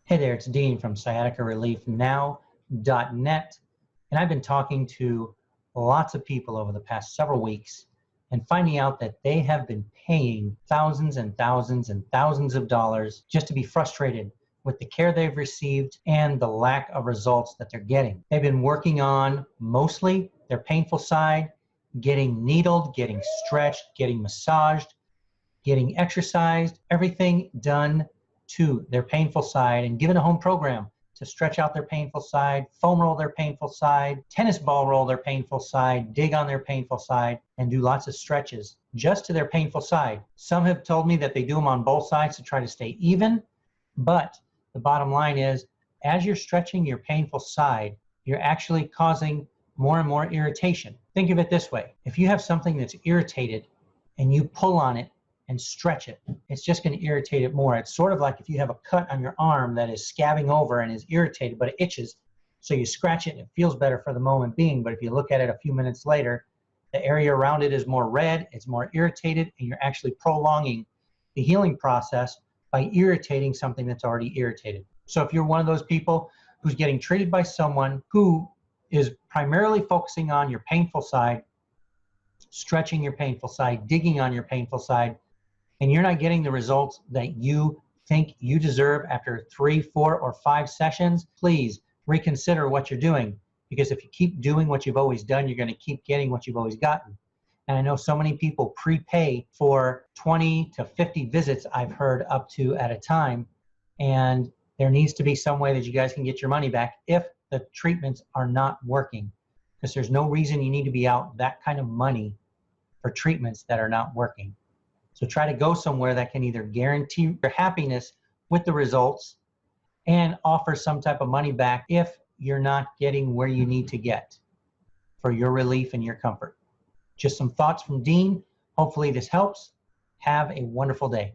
Hey there, it's Dean from sciaticareliefnow.net, and I've been talking to lots of people over the past several weeks and finding out that they have been paying thousands and thousands and thousands of dollars just to be frustrated with the care they've received and the lack of results that they're getting. They've been working on mostly their painful side, getting needled, getting stretched, getting massaged, getting exercised, everything done to their painful side, and given a home program to stretch out their painful side, foam roll their painful side, tennis ball roll their painful side, dig on their painful side, and do lots of stretches just to their painful side. Some have told me that they do them on both sides to try to stay even, but the bottom line is, as you're stretching your painful side, you're actually causing more and more irritation. Think of it this way. If you have something that's irritated and you pull on it and stretch it, it's just going to irritate it more. It's sort of like if you have a cut on your arm that is scabbing over and is irritated, but it itches. So you scratch it and it feels better for the moment being, but if you look at it a few minutes later, the area around it is more red, it's more irritated, and you're actually prolonging the healing process by irritating something that's already irritated. So if you're one of those people who's getting treated by someone who is primarily focusing on your painful side, stretching your painful side, digging on your painful side, and you're not getting the results that you think you deserve after 3, 4, or 5 sessions, please reconsider what you're doing. Because if you keep doing what you've always done, you're going to keep getting what you've always gotten. And I know so many people prepay for 20 to 50 visits, I've heard, up to at a time. And there needs to be some way that you guys can get your money back if the treatments are not working. Because there's no reason you need to be out that kind of money for treatments that are not working. So try to go somewhere that can either guarantee your happiness with the results and offer some type of money back if you're not getting where you need to get for your relief and your comfort. Just some thoughts from Dean. Hopefully this helps. Have a wonderful day.